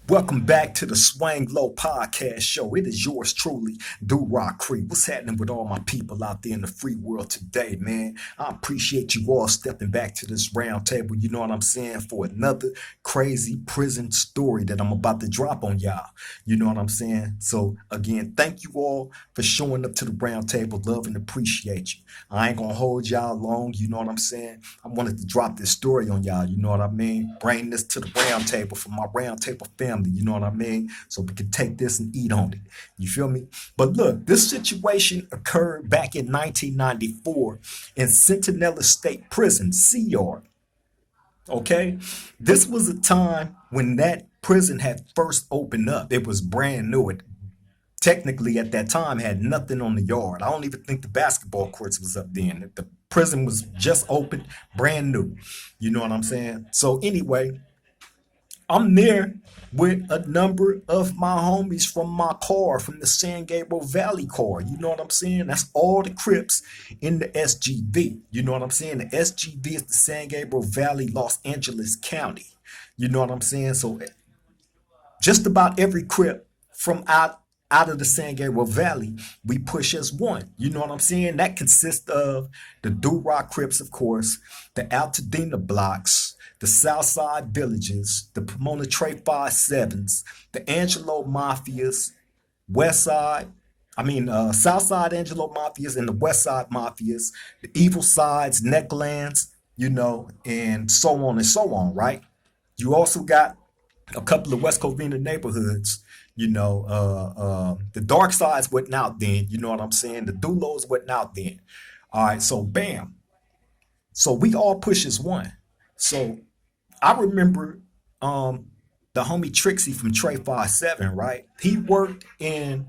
Welcome back to the Swang Low Podcast Show. It is yours truly, Do Rock Creek. What's happening with all my people out there in the free world today, man? I appreciate you all stepping back to this round table, you know what I'm saying, for another crazy prison story that I'm about to drop on y'all. You know what I'm saying? So, again, thank you all for showing up to the round table. Love and appreciate you. I ain't gonna hold y'all long, you know what I'm saying? I wanted to drop this story on y'all, you know what I mean? Bring this to the round table for my round table family, you know what I mean? So we can take this and eat on it. You feel me? But look, this situation occurred back in 1994 in Centinela State Prison, Sea Yard. Okay? This was a time when that prison had first opened up. It was brand new. It technically at that time had nothing on the yard. I don't even think the basketball courts was up then. The prison was just opened, brand new. You know what I'm saying? So anyway, I'm there with a number of my homies from my car, from the San Gabriel Valley car. You know what I'm saying? That's all the Crips in the SGV. You know what I'm saying? The SGV is the San Gabriel Valley, Los Angeles County. You know what I'm saying? So just about every Crip from out of the San Gabriel Valley, we push as one. You know what I'm saying? That consists of the Do Rock Crips, of course, the Altadena blocks, the Southside Villages, the Pomona Trey 5-7s, the Angelo Mafias, West Side, Southside Angelo Mafias and the West Side Mafias, the Evil Sides, Necklands, you know, and so on, right? You also got a couple of West Covina neighborhoods. The dark sides wasn't out then. You know what I'm saying? The Dulos wasn't out then. All right, so bam. So we all push as one. So I remember the homie Trixie from Trey 5-7, right? He worked in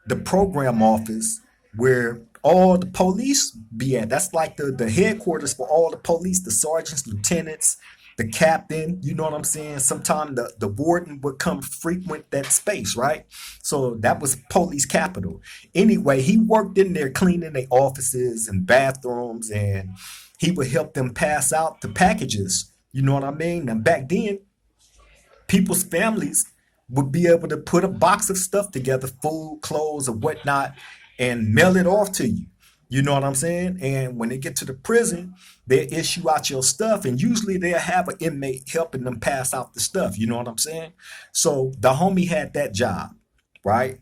the program office where all the police be at. That's like the headquarters for all the police, the sergeants, lieutenants, the captain, you know what I'm saying? Sometimes the warden would come frequent that space, right? So that was police capital. Anyway, he worked in there cleaning their offices and bathrooms, and he would help them pass out the packages. You know what I mean? And back then, people's families would be able to put a box of stuff together, food, clothes, or whatnot, and mail it off to you. You know what I'm saying? And when they get to the prison, they issue out your stuff, and usually they'll have an inmate helping them pass out the stuff. You know what I'm saying? So the homie had that job, right?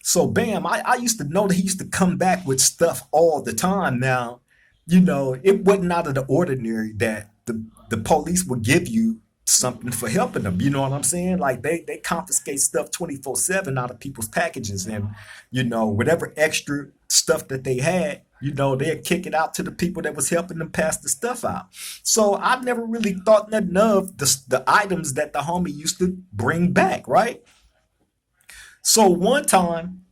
So bam, I used to know that he used to come back with stuff all the time. Now, you know, it wasn't out of the ordinary that the police would give you something for helping them. You know what I'm saying? Like they confiscate stuff 24/7 out of people's packages, and you know, whatever extra stuff that they had, you know, they'd kick it out to the people that was helping them pass the stuff out. So I never really thought nothing of the items that the homie used to bring back, right? So one time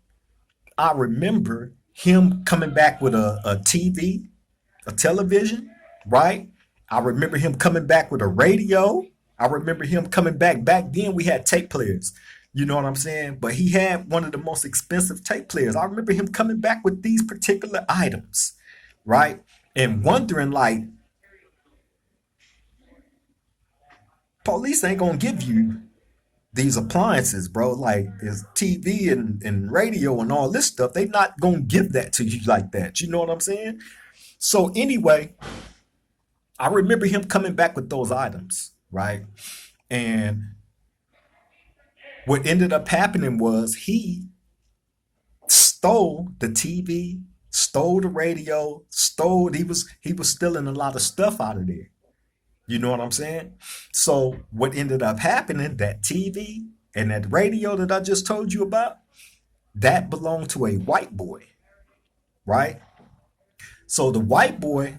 I remember him coming back with a TV, a television, right? I remember him coming back with a radio. I remember him coming back. Back then, we had tape players. You know what I'm saying? But he had one of the most expensive tape players. I remember him coming back with these particular items, right? And wondering, like, police ain't gonna give you these appliances, bro. Like, there's TV and radio and all this stuff. They not gonna give that to you like that. You know what I'm saying? So anyway, I remember him coming back with those items, right? And what ended up happening was he stole the TV, stole the radio, stole he was stealing a lot of stuff out of there. You know what I'm saying? So what ended up happening, that TV and that radio that I just told you about, that belonged to a white boy, right? So the white boy,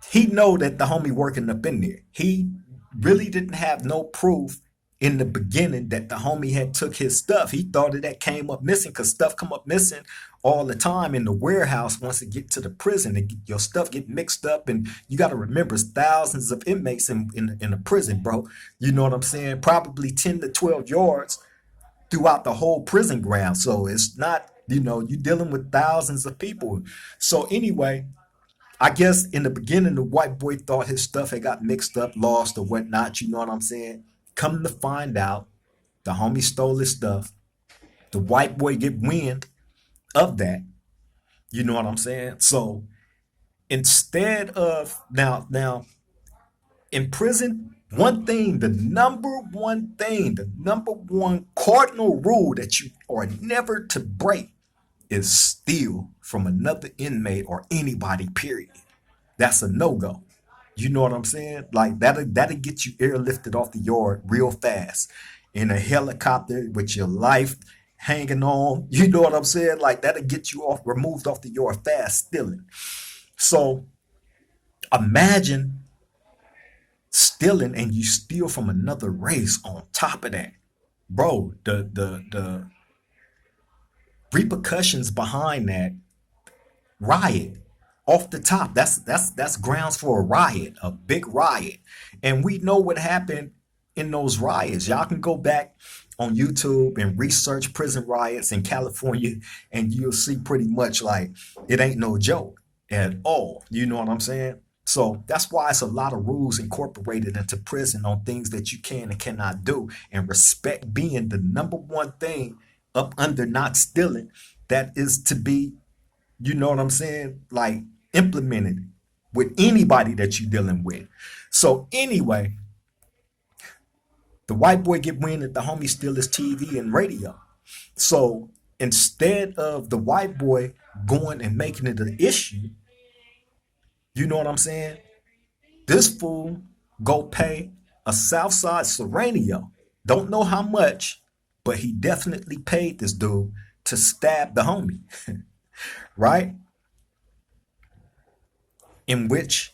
he know that the homie working up in there. He really didn't have no proof in the beginning that the homie had took his stuff. He thought that came up missing because stuff come up missing all the time in the warehouse. Once it get to the prison, your stuff get mixed up, and you got to remember, it's thousands of inmates in a prison, bro. You know what I'm saying? Probably 10 to 12 yards throughout the whole prison ground. So it's not, you know, you're dealing with thousands of people. So anyway, I guess in the beginning, the white boy thought his stuff had got mixed up, lost, or whatnot. You know what I'm saying? Come to find out, The homie stole his stuff. The white boy get wind of that. You know what I'm saying? So instead of now in prison, one thing, the number one cardinal rule that you are never to break is steal from another inmate or anybody, period. That's a no-go. You know what I'm saying? Like that'll get you airlifted off the yard real fast in a helicopter with your life hanging on. You know what I'm saying? Like that'll get you off removed off the yard fast stealing. So imagine stealing and you steal from another race on top of that. Bro, the repercussions behind that riot off the top. That's grounds for a riot, a big riot. And we know what happened in those riots. Y'all can go back on YouTube and research prison riots in California, and you'll see pretty much like it ain't no joke at all. You know what I'm saying? So that's why it's a lot of rules incorporated into prison on things that you can and cannot do, and respect being the number one thing up under not stealing that is to be, you know what I'm saying, like implemented with anybody that you're dealing with. So anyway, the white boy get wind that the homie steal his TV and radio. So instead of the white boy going and making it an issue, you know what I'm saying? This fool go pay a Southside Sureno. Don't know how much, but he definitely paid this dude to stab the homie, right? In which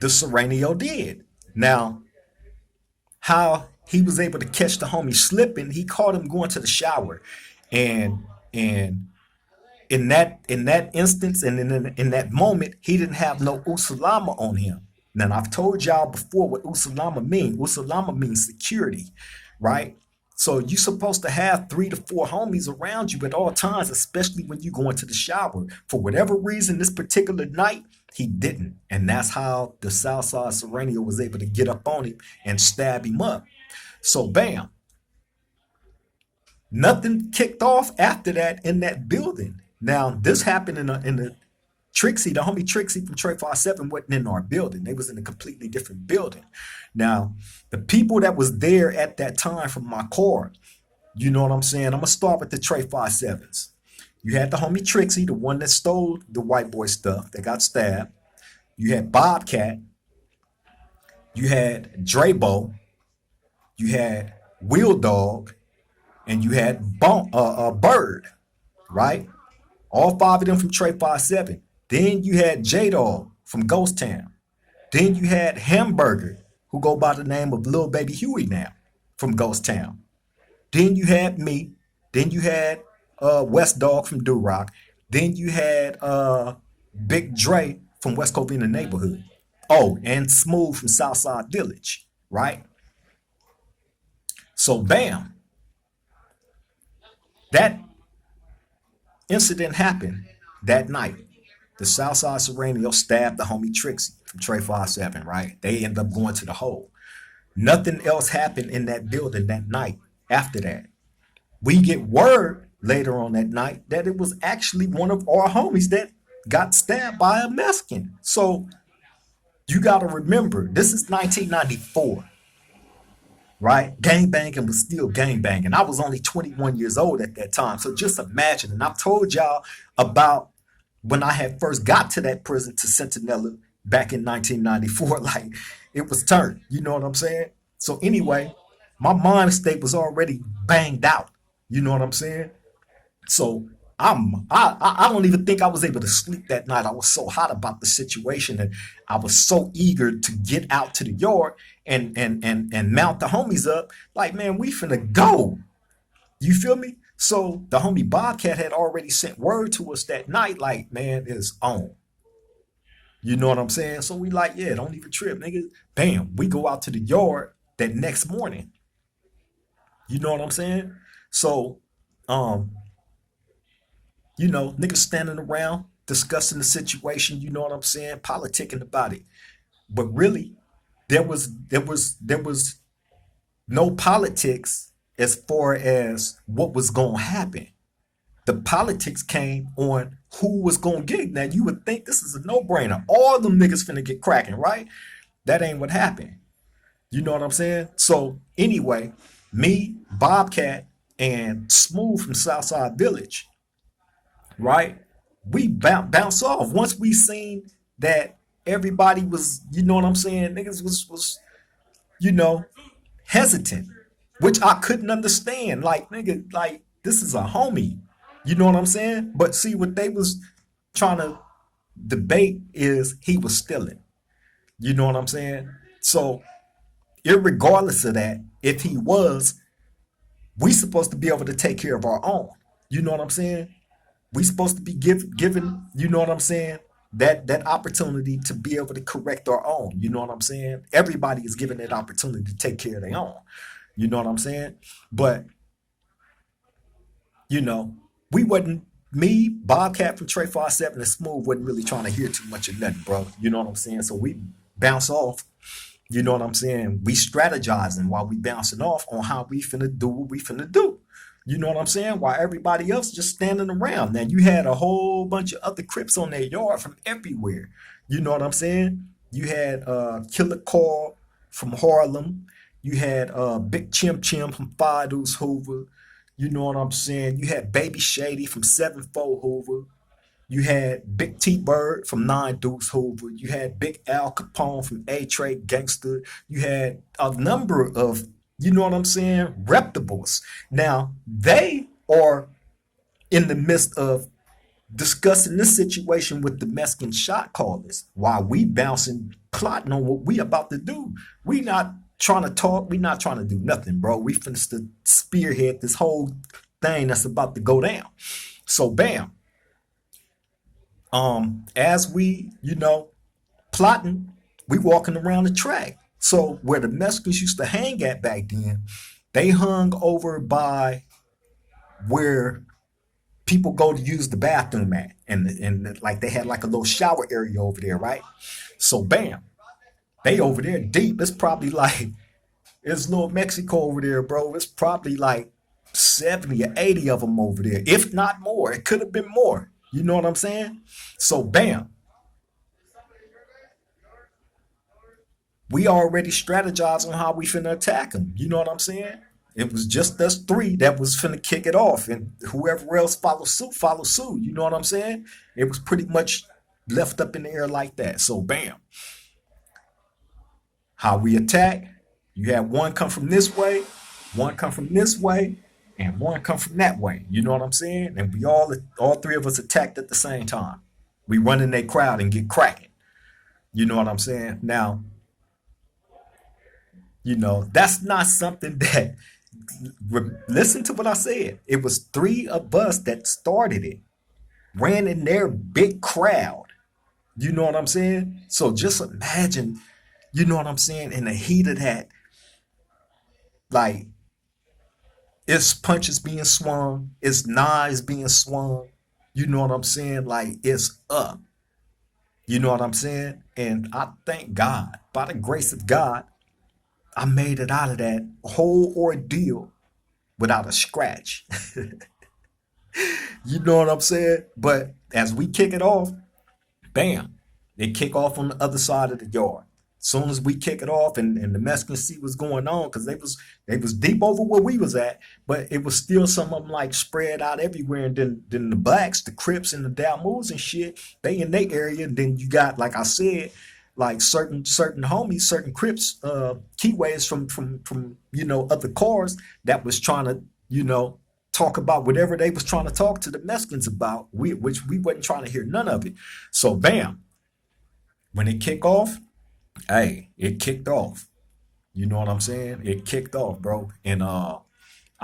the Sureno did. Now, how he was able to catch the homie slipping, he caught him going to the shower. And in that instance and in that moment, he didn't have no usalama on him. Now I've told y'all before what usalama means. Usalama means security, right? So you're supposed to have 3 to 4 homies around you at all times, especially when you go into the shower. For whatever reason, this particular night, he didn't. And that's how the Southside Sureno was able to get up on him and stab him up. So bam, nothing kicked off after that in that building. Now, this happened in the Trixie, the homie Trixie from Trey 57 wasn't in our building. They was in a completely different building. Now, the people that was there at that time from my car, you know what I'm saying? I'm gonna start with the Trey 57s. You had the homie Trixie, the one that stole the white boy stuff that got stabbed. You had Bobcat. You had Drabo. You had Wheel Dog, and you had Bird, right? All 5 of them from Trey 57. Then you had J Dog from Ghost Town. Then you had Hamburger, who go by the name of Lil Baby Huey now, from Ghost Town. Then you had me. Then you had West Dog from Do Rock. Then you had Big Dre from West Covina neighborhood. Oh, and Smooth from Southside Village, right? So bam, that incident happened that night. The Southside Sureno stabbed the homie Trixie from Trey 57, right? They end up going to the hole. Nothing else happened in that building that night after that. We get word later on that night that it was actually one of our homies that got stabbed by a Mexican. So you got to remember, this is 1994, right? Gang banging was still gang banging. I was only 21 years old at that time. So just imagine. And I've told y'all about when I had first got to that prison to Centinela back in 1994, like it was turned. You know what I'm saying? So anyway, my mind state was already banged out. You know what I'm saying? So I don't even think I was able to sleep that night. I was so hot about the situation, and I was so eager to get out to the yard and mount the homies up. Like, man, we finna go. You feel me? So the homie Bobcat had already sent word to us that night, like, man, it's on. You know what I'm saying? So we like, yeah, don't even trip, nigga. Bam, we go out to the yard that next morning. You know what I'm saying? So, niggas standing around discussing the situation, you know what I'm saying, politicking about it. But really, there was no politics as far as what was going to happen. The politics came on who was going to get it. Now, you would think this is a no brainer. All them niggas finna get cracking, right? That ain't what happened. You know what I'm saying? So, anyway, me, Bobcat, and Smooth from Southside Village, right? We bounce off once we seen that everybody was, you know what I'm saying? Niggas was you know, hesitant, which I couldn't understand. Like, nigga, like this is a homie. You know what I'm saying? But see, what they was trying to debate is he was stealing. You know what I'm saying? So, irregardless of that, if he was, we supposed to be able to take care of our own. You know what I'm saying? We supposed to be given, you know what I'm saying, that opportunity to be able to correct our own. You know what I'm saying? Everybody is given that opportunity to take care of their own. You know what I'm saying? But you know, we wasn't me, Bobcat from Trey 57 and Smooth wasn't really trying to hear too much of nothing, bro. You know what I'm saying? So we bounce off. You know what I'm saying? We strategizing while we bouncing off on how we finna do what we finna do. You know what I'm saying? While everybody else just standing around. Now you had a whole bunch of other Crips on their yard from everywhere. You know what I'm saying? You had Killer Call from Harlem. You had Big Chim Chim from Five Deuce Hoover. You know what I'm saying? You had Baby Shady from 7-4 Hoover. You had Big T Bird from Nine Deuce Hoover. You had Big Al Capone from A Trade Gangster. You had a number of, you know what I'm saying, reputables. Now, they are in the midst of discussing this situation with the Mexican shot callers while we bouncing, plotting on what we about to do. We not trying to talk. We not trying to do nothing, bro. We finished to spearhead this whole thing that's about to go down. So, bam. As we, you know, plotting, we walking around the track. So where the Mexicans used to hang at back then, they hung over by where people go to use the bathroom at, and like they had like a little shower area over there, right? So bam, they over there deep. It's probably like it's little Mexico over there, bro. It's probably like 70 or 80 of them over there, if not more. It could have been more. You know what I'm saying? So bam, we already strategized on how we finna attack them. You know what I'm saying? It was just us three that was finna kick it off, and whoever else follow suit, follow suit. You know what I'm saying? It was pretty much left up in the air like that. So bam, how we attack? You had one come from this way, one come from this way, and one come from that way. You know what I'm saying? And we all three of us attacked at the same time. We run in their crowd and get cracking. You know what I'm saying? Now, you know, that's not something that listen to what I said. It was three of us that started it, ran in their big crowd. You know what I'm saying? So just imagine, you know what I'm saying, in the heat of that, like it's punches being swung, it's knives being swung. You know what I'm saying? Like it's up. You know what I'm saying? And I thank God, by the grace of God, I made it out of that whole ordeal without a scratch. You know what I'm saying? But as we kick it off, bam, they kick off on the other side of the yard. Soon as we kick it off and the Mexicans see what's going on, because they was deep over where we was at, but it was still some of them like spread out everywhere. And then the blacks, the Crips and the Dalmoos and shit, they in their area. And then you got, like I said, like certain homies, certain Crips, keyways from you know other cars that was trying to, you know, talk about whatever they was trying to talk to the Mexicans about, which we wasn't trying to hear none of it. So bam, when it kick off, hey, it kicked off. You know what I'm saying? It kicked off, bro. And I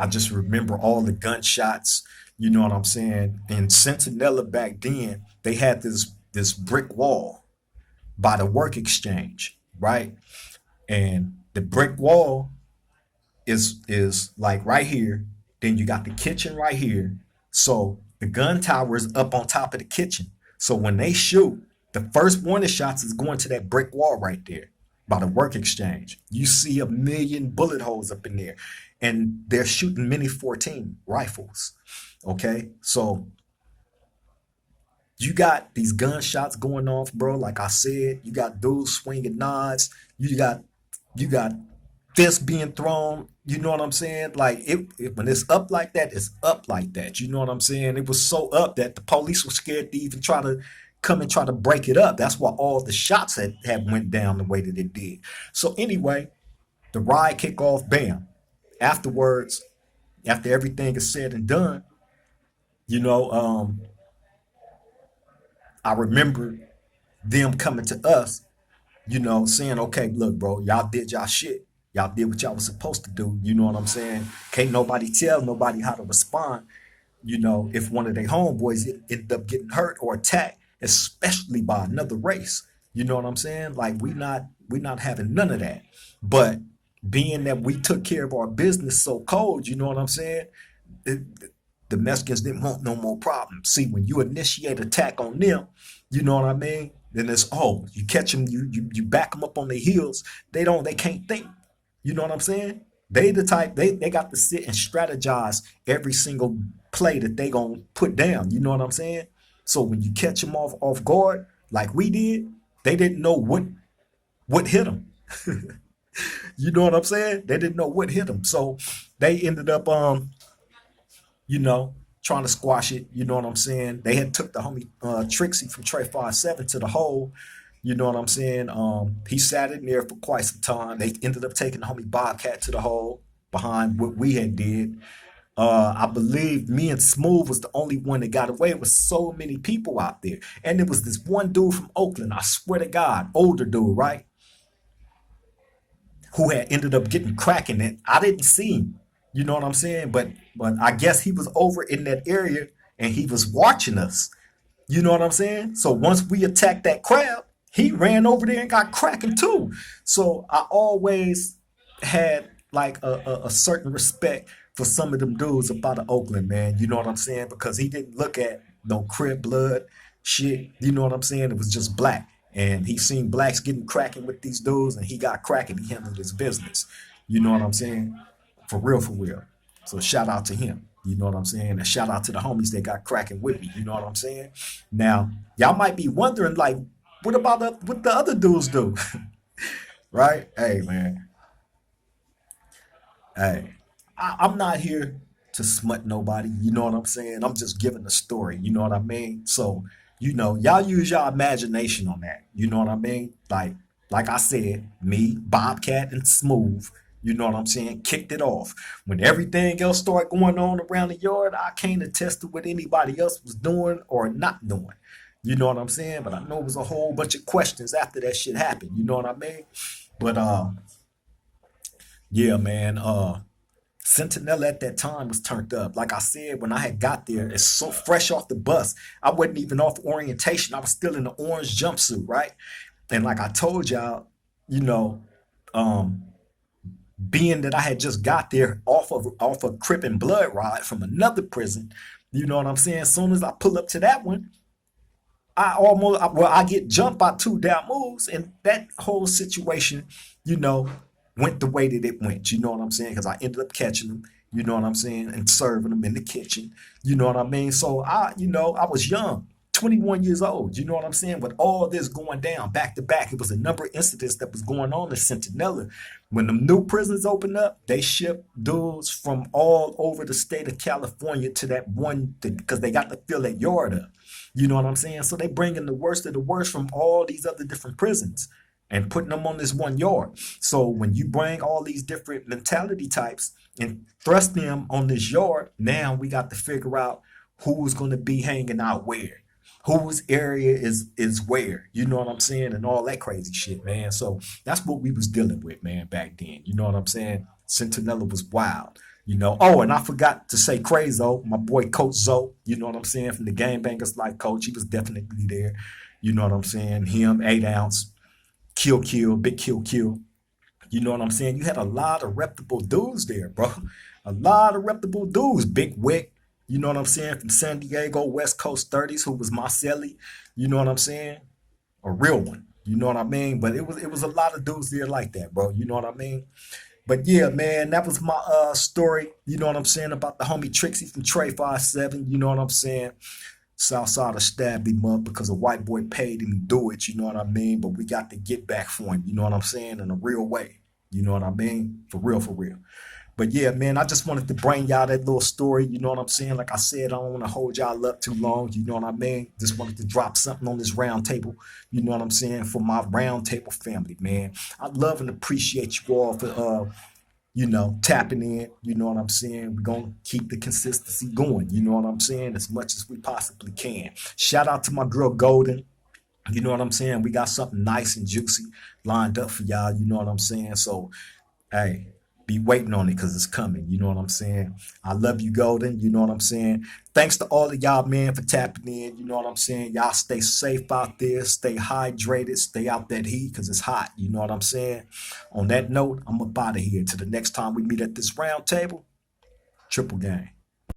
just remember all the gunshots. You know what I'm saying? In Centinela back then, they had this brick wall by the work exchange, right? And the brick wall is like right here. Then you got the kitchen right here. So the gun tower is up on top of the kitchen. So when they shoot, the first warning shots is going to that brick wall right there by the work exchange. You see a million bullet holes up in there. and they're shooting mini 14 rifles. Okay, so you got these gunshots going off, bro. Like I said, you got dudes swinging knives. You got fists being thrown. You know what I'm saying? Like when it's up like that, it's up like that. You know what I'm saying? It was so up that the police were scared to even try to come and try to break it up. That's why all the shots had went down the way that it did. So anyway, the ride kick off, bam. Afterwards, after everything is said and done, you know, I remember them coming to us, saying, okay, look, bro, y'all did y'all shit. Y'all did what y'all was supposed to do. You know what I'm saying? Can't nobody tell nobody how to respond, if one of their homeboys ended up getting hurt or attacked, especially by another race. You know what I'm saying? Like we not having none of that. But being that we took care of our business so cold, you know what I'm saying? It, the Mexicans didn't want no more problems. See, when you initiate attack on them, you know what I mean? Then it's you catch them, you back them up on their heels. They can't think. You know what I'm saying? They the type they got to sit and strategize every single play that they gonna put down. You know what I'm saying? So when you catch them off guard, like we did, they didn't know what hit them. You know what I'm saying? They didn't know what hit them. So they ended up you know, trying to squash it. You know what I'm saying? They had took the homie Trixie from Trey 57 to the hole. You know what I'm saying? He sat in there for quite some time. They ended up taking the homie Bobcat to the hole behind what we had did. I believe me and Smooth was the only one that got away. With so many people out there. And there was this one dude from Oakland, I swear to God, older dude, right? Who had ended up getting cracking it. I didn't see him. You know what I'm saying? But I guess he was over in that area and he was watching us. You know what I'm saying? So once we attacked that crowd, he ran over there and got cracking too. So I always had like a certain respect for some of them dudes up out of Oakland, man. You know what I'm saying? Because he didn't look at no crib blood shit. You know what I'm saying? It was just black. And he seen blacks getting cracking with these dudes and he got cracking. He handled his business. You know what I'm saying? For real, for real. So shout out to him. You know what I'm saying? And shout out to the homies that got cracking with me. You know what I'm saying? Now, y'all might be wondering, like, what the other dudes do? Right? Hey, man. Hey, I'm not here to smut nobody. You know what I'm saying? I'm just giving a story. You know what I mean? So, y'all use your imagination on that. You know what I mean? Like I said, me, Bobcat, and Smooth. You know what I'm saying? Kicked it off. When everything else started going on around the yard, I can't attest to what anybody else was doing or not doing. You know what I'm saying? But I know it was a whole bunch of questions after that shit happened. You know what I mean? But yeah, man. Sentinel at that time was turned up. Like I said, when I had got there, it's so fresh off the bus. I wasn't even off orientation. I was still in the orange jumpsuit, right? And like I told y'all, you know, um, being that I had just got there off a Crip and Blood ride from another prison, you know what I'm saying? As soon as I pull up to that one, I get jumped by two down moves, and that whole situation, you know, went the way that it went. You know what I'm saying? Because I ended up catching them. You know what I'm saying? And serving them in the kitchen. You know what I mean? So I was young, 21 years old. You know what I'm saying? With all this going down back to back, it was a number of incidents that was going on in Centinela. When the new prisons opened up, they shipped dudes from all over the state of California to that one because they got to fill that yard up. You know what I'm saying? So they bringing the worst of the worst from all these other different prisons and putting them on this one yard. So when you bring all these different mentality types and thrust them on this yard, now we got to figure out who's going to be hanging out where, whose area is where. You know what I'm saying, and all that crazy shit, man. So that's what we was dealing with, man, back then. You know what I'm saying? Centinela was wild. You know, oh, and I forgot to say Crazo, my boy Coach Zoe, you know what I'm saying, from the Game Bangers Life Coach. He was definitely there. You know what I'm saying? Him, 8 ounce, Kill, Big Kill. You know what I'm saying? You had a lot of reputable dudes there, bro. A lot of reputable dudes. Big Wick, you know what I'm saying, from San Diego, West Coast 30s, who was Marcelli, you know what I'm saying? A real one. You know what I mean? But it was a lot of dudes there like that, bro. You know what I mean? But yeah, man, that was my story. You know what I'm saying about the homie Trixie from Trey 57. You know what I'm saying. Southside stabbed him up because a white boy paid him to do it. You know what I mean. But we got to get back for him. You know what I'm saying, in a real way. You know what I mean, for real, for real. But yeah, man, I just wanted to bring y'all that little story. You know what I'm saying? Like I said, I don't want to hold y'all up too long. You know what I mean? Just wanted to drop something on this round table. You know what I'm saying? For my round table family, man. I love and appreciate you all for tapping in. You know what I'm saying? We're gonna keep the consistency going, you know what I'm saying, as much as we possibly can. Shout out to my girl Golden. You know what I'm saying? We got something nice and juicy lined up for y'all, you know what I'm saying? So hey, be waiting on it because it's coming. You know what I'm saying? I love you, Golden. You know what I'm saying? Thanks to all of y'all, man, for tapping in. You know what I'm saying? Y'all stay safe out there. Stay hydrated. Stay out that heat because it's hot. You know what I'm saying? On that note, I'm up out of here. Till the next time we meet at this round table, triple gang.